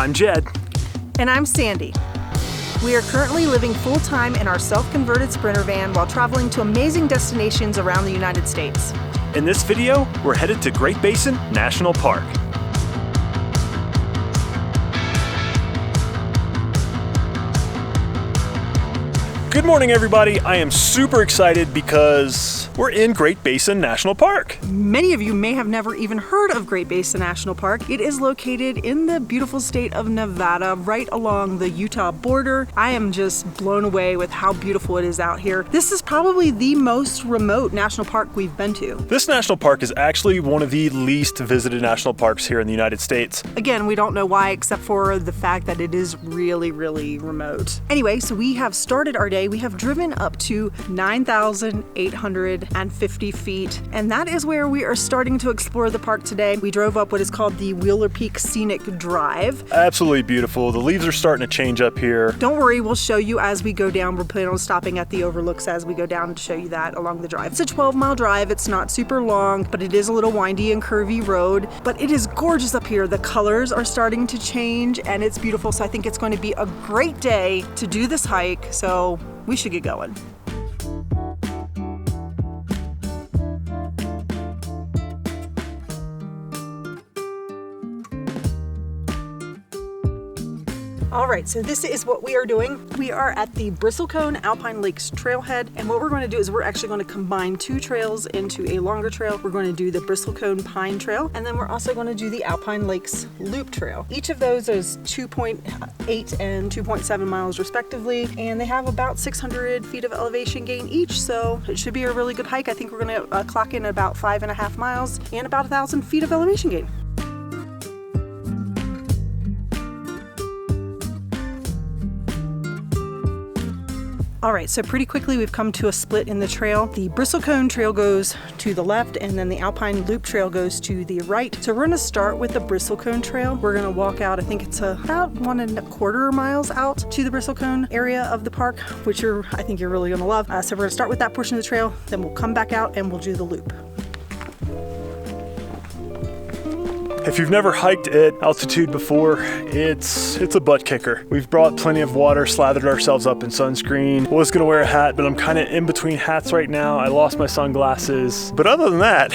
I'm Jed. And I'm Sandy. We are currently living full-time in our self-converted Sprinter van while traveling to amazing destinations around the United States. In this video, we're headed to Great Basin National Park. Good morning, everybody. I am super excited because we're in Great Basin National Park. Many of you may have never even heard of Great Basin National Park. It is located in the beautiful state of Nevada, right along the Utah border. I am just blown away with how beautiful it is out here. This is probably the most remote national park we've been to. This national park is actually one of the least visited national parks here in the United States. Again, we don't know why, except for the fact that it is really, really remote. Anyway, so we have started our day. We have driven up to 9,850 feet, and that is where we are starting to explore the park today. We drove up what is called the Wheeler Peak Scenic Drive. Absolutely beautiful. The leaves are starting to change up here. Don't worry, we'll show you as we go down. We're planning on stopping at the overlooks as we go down to show you that along the drive. It's a 12-mile drive. It's not super long, but it is a little windy and curvy road, but it is gorgeous up here. The colors are starting to change and it's beautiful, so I think it's going to be a great day to do this hike, so we should get going. All right, so this is what we are doing. We are at the Bristlecone Alpine Lakes trailhead, and what we're going to do is we're actually going to combine two trails into a longer trail. We're going to do the Bristlecone Pine Trail, and then we're also going to do the Alpine Lakes Loop Trail. Each of those is 2.8 and 2.7 miles respectively, and they have about 600 feet of elevation gain each, so it should be a really good hike. I think we're going to clock in at about 5.5 miles and about 1,000 feet of elevation gain. All right, so pretty quickly we've come to a split in the trail. The Bristlecone Trail goes to the left, and then the Alpine Loop Trail goes to the right. So we're gonna start with the Bristlecone Trail. We're gonna walk out, I think it's about 1.25 miles out to the Bristlecone area of the park, which I think you're really gonna love. So we're gonna start with that portion of the trail, then we'll come back out and we'll do the loop. If you've never hiked at altitude before, it's a butt kicker. We've brought plenty of water, slathered ourselves up in sunscreen. Was gonna wear a hat, but I'm kind of in between hats right now. I lost my sunglasses. But other than that,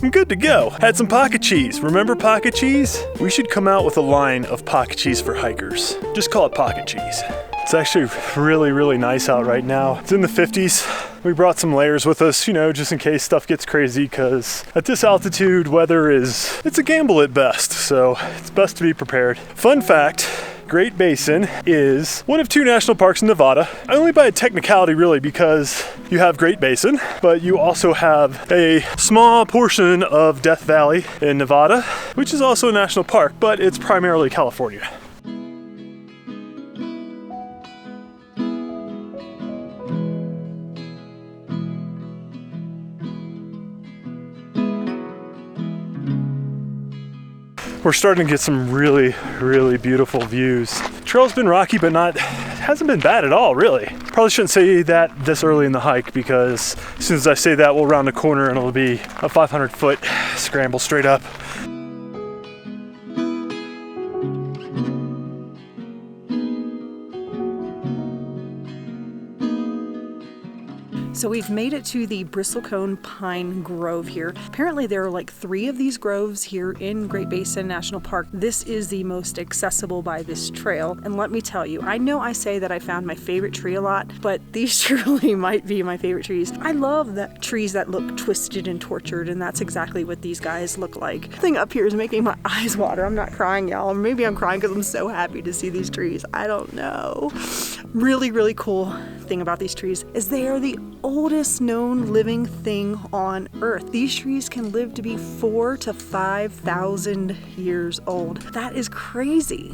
I'm good to go. Had some pocket cheese. Remember pocket cheese? We should come out with a line of pocket cheese for hikers. Just call it pocket cheese. It's actually really, really nice out right now. It's in the 50s. We brought some layers with us, you know, just in case stuff gets crazy, because at this altitude, it's a gamble at best, so it's best to be prepared. Fun fact, Great Basin is one of 2 national parks in Nevada, only by a technicality really, because you have Great Basin, but you also have a small portion of Death Valley in Nevada, which is also a national park, but it's primarily California. We're starting to get some really, really beautiful views. The trail's been rocky, but hasn't been bad at all, really. Probably shouldn't say that this early in the hike, because as soon as I say that, we'll round the corner and it'll be a 500-foot scramble straight up. So we've made it to the Bristlecone Pine Grove here. Apparently there are like 3 of these groves here in Great Basin National Park. This is the most accessible by this trail. And let me tell you, I know I say that I found my favorite tree a lot, but these truly might be my favorite trees. I love that trees that look twisted and tortured, and that's exactly what these guys look like. The thing up here is making my eyes water. I'm not crying, y'all. Maybe I'm crying because I'm so happy to see these trees. I don't know. Really, really cool thing about these trees is they are the oldest known living thing on Earth. These trees can live to be 4,000 to 5,000 years old. That is crazy.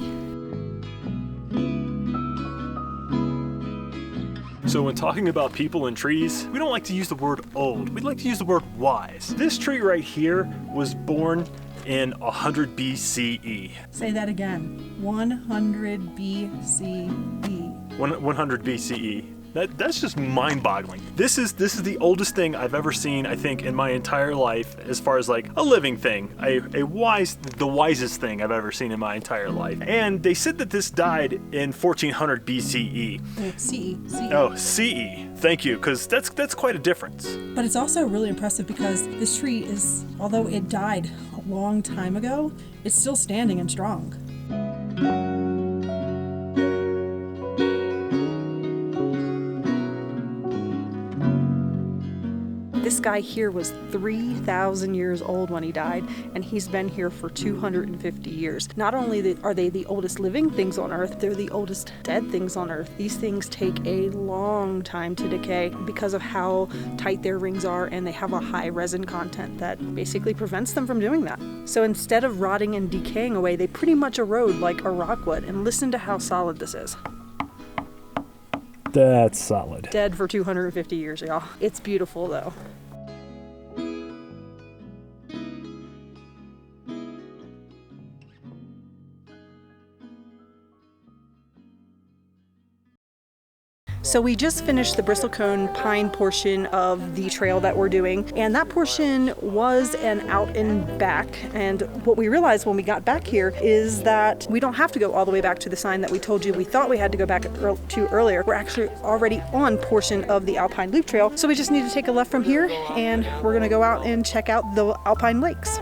So when talking about people and trees, we don't like to use the word old. We'd like to use the word wise. This tree right here was born in 100 BCE. Say that again. 100 BCE. 100 BCE. That's just mind-boggling. This is the oldest thing I've ever seen, I think, in my entire life, as far as like a living thing, the wisest thing I've ever seen in my entire life. And they said that this died in 1400 BCE. CE. Oh, CE. Thank you, because that's quite a difference. But it's also really impressive because this tree is, although it died a long time ago, it's still standing and strong. This guy here was 3,000 years old when he died, and he's been here for 250 years. Not only are they the oldest living things on Earth, they're the oldest dead things on Earth. These things take a long time to decay because of how tight their rings are, and they have a high resin content that basically prevents them from doing that. So instead of rotting and decaying away, they pretty much erode like a rock would. And listen to how solid this is. That's solid. Dead for 250 years, y'all. It's beautiful though. So we just finished the Bristlecone pine portion of the trail that we're doing, and that portion was an out and back. And what we realized when we got back here is that we don't have to go all the way back to the sign that we told you we thought we had to go back to earlier. We're actually already on portion of the Alpine Loop Trail, so we just need to take a left from here, and we're gonna go out and check out the Alpine lakes.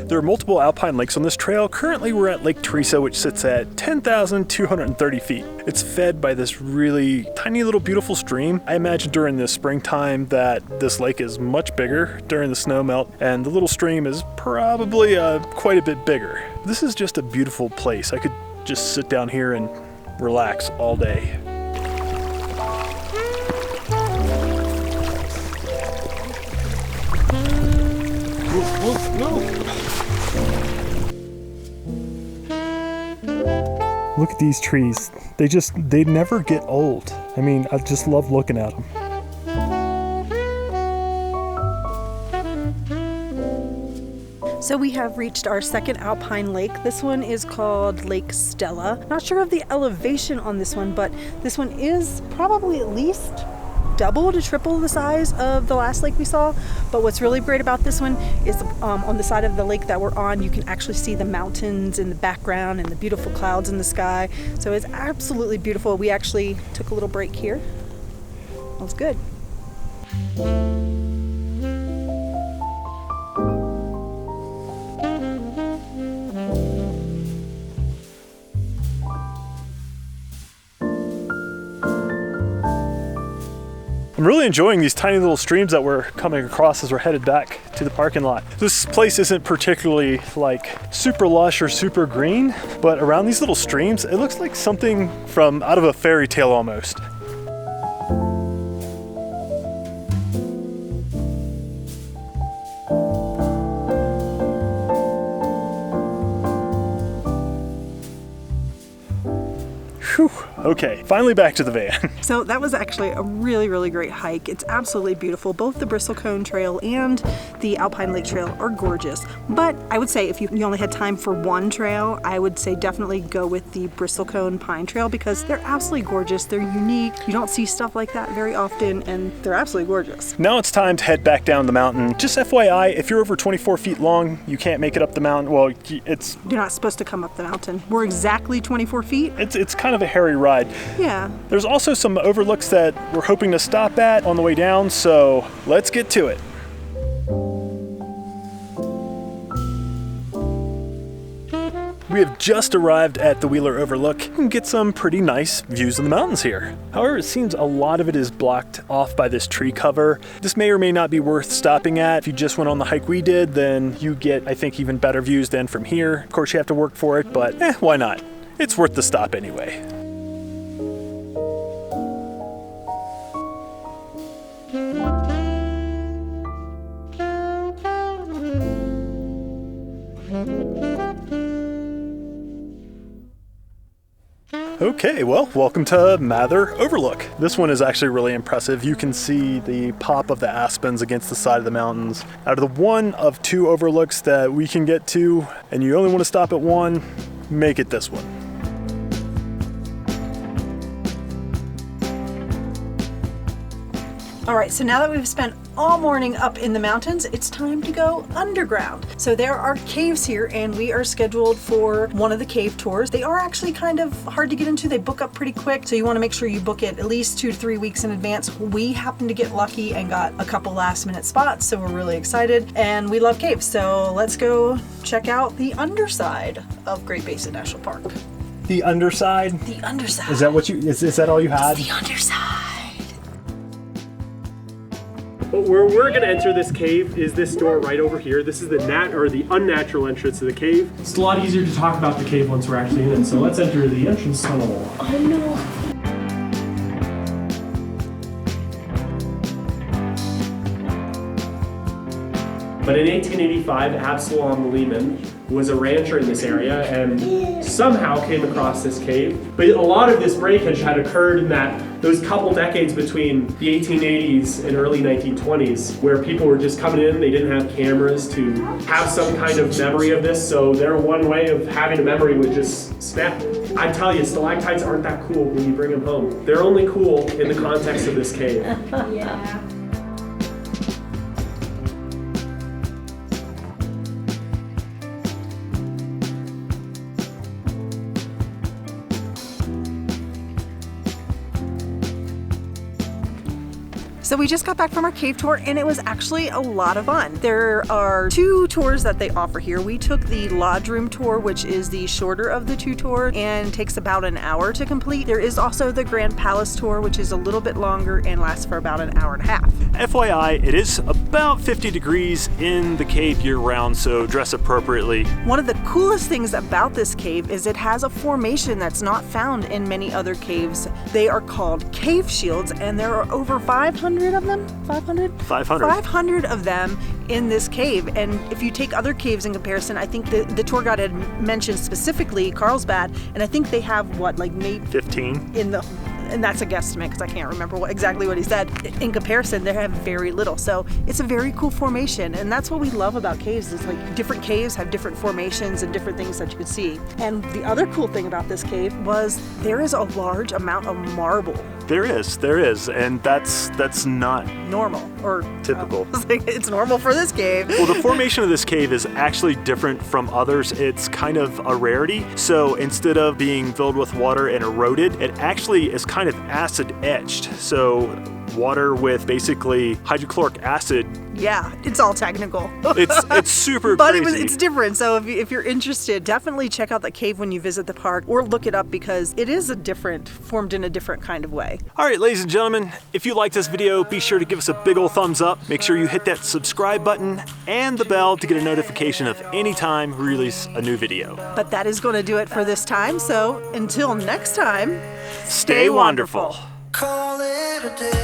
There are multiple alpine lakes on this trail. Currently we're at Lake Teresa, which sits at 10,230 feet. It's fed by this really tiny little beautiful stream. I imagine during the springtime that this lake is much bigger during the snow melt, and the little stream is probably quite a bit bigger. This is just a beautiful place. I could just sit down here and relax all day. Whoa. Look at these trees. They never get old. I mean, I just love looking at them. So we have reached our second alpine lake. This one is called Lake Stella. Not sure of the elevation on this one, but this one is probably at least double to triple the size of the last lake we saw. But what's really great about this one is on the side of the lake that we're on, you can actually see the mountains in the background and the beautiful clouds in the sky. So it's absolutely beautiful. We actually took a little break here. That was good. I'm really enjoying these tiny little streams that we're coming across as we're headed back to the parking lot. This place isn't particularly like super lush or super green, but around these little streams, it looks like something from out of a fairy tale almost. Whew. Okay, finally back to the van. So that was actually a really, really great hike. It's absolutely beautiful. Both the Bristlecone Trail and the Alpine Lake Trail are gorgeous. But I would say if you only had time for one trail, I would say definitely go with the Bristlecone Pine Trail because they're absolutely gorgeous. They're unique. You don't see stuff like that very often, and they're absolutely gorgeous. Now it's time to head back down the mountain. Just FYI, if you're over 24 feet long, you can't make it up the mountain. Well, You're not supposed to come up the mountain. We're exactly 24 feet. It's kind of a hairy ride. Yeah. There's also some overlooks that we're hoping to stop at on the way down, so let's get to it. We have just arrived at the Wheeler Overlook and get some pretty nice views of the mountains here. However, it seems a lot of it is blocked off by this tree cover. This may or may not be worth stopping at. If you just went on the hike we did, then you get, I think, even better views than from here. Of course, you have to work for it, but why not? It's worth the stop anyway. Okay, well, welcome to Mather Overlook. This one is actually really impressive. You can see the pop of the aspens against the side of the mountains. Out of the one of 2 overlooks that we can get to, and you only want to stop at one, make it this one. All right, so now that we've spent all morning up in the mountains, it's time to go underground. So there are caves here, and we are scheduled for one of the cave tours. They are actually kind of hard to get into. They book up pretty quick, so you want to make sure you book it at least 2 to 3 weeks in advance. We happened to get lucky and got a couple last minute spots, so we're really excited, and we love caves. So let's go check out the underside of Great Basin National Park. The underside? The underside. Is that what you, is that all you had? It's the underside. Where we're going to enter this cave is this door right over here. This is the unnatural entrance to the cave. It's a lot easier to talk about the cave once we're actually in it, so let's enter the entrance tunnel. Oh no. But in 1885, Absalom Lehman was a rancher in this area and somehow came across this cave. But a lot of this breakage had occurred in those couple decades between the 1880s and early 1920s, where people were just coming in, they didn't have cameras to have some kind of memory of this, so their one way of having a memory was just snap. I tell you, stalactites aren't that cool when you bring them home. They're only cool in the context of this cave. Yeah. So we just got back from our cave tour, and it was actually a lot of fun. There are 2 tours that they offer here. We took the lodge room tour, which is the shorter of the 2 tours and takes about an hour to complete. There is also the Grand Palace tour, which is a little bit longer and lasts for about an hour and a half. FYI, it is about 50 degrees in the cave year-round, so dress appropriately. One of the coolest things about this cave is it has a formation that's not found in many other caves. They are called cave shields, and there are over 500 of them? 500? 500. 500 of them in this cave. And if you take other caves in comparison, I think the tour guide had mentioned specifically Carlsbad, and I think they have what, like maybe 15 in the, and that's a guesstimate because I can't remember exactly what he said. In comparison, they have very little. So it's a very cool formation, and that's what we love about caves is like different caves have different formations and different things that you can see. And the other cool thing about this cave was there is a large amount of marble. There is, and that's not normal or typical. It's normal for this cave. Well, the formation of this cave is actually different from others. It's kind of a rarity. So instead of being filled with water and eroded, it actually is kind of acid etched. So water with basically hydrochloric acid. Yeah, it's all technical. It's super but crazy. It's different. So if you're interested, definitely check out the cave when you visit the park, or look it up because it is formed in a different kind of way. All right, ladies and gentlemen, if you like this video, be sure to give us a big old thumbs up. Make sure you hit that subscribe button and the bell to get a notification of any time we release a new video. But that is going to do it for this time. So until next time, stay wonderful. Call it a day.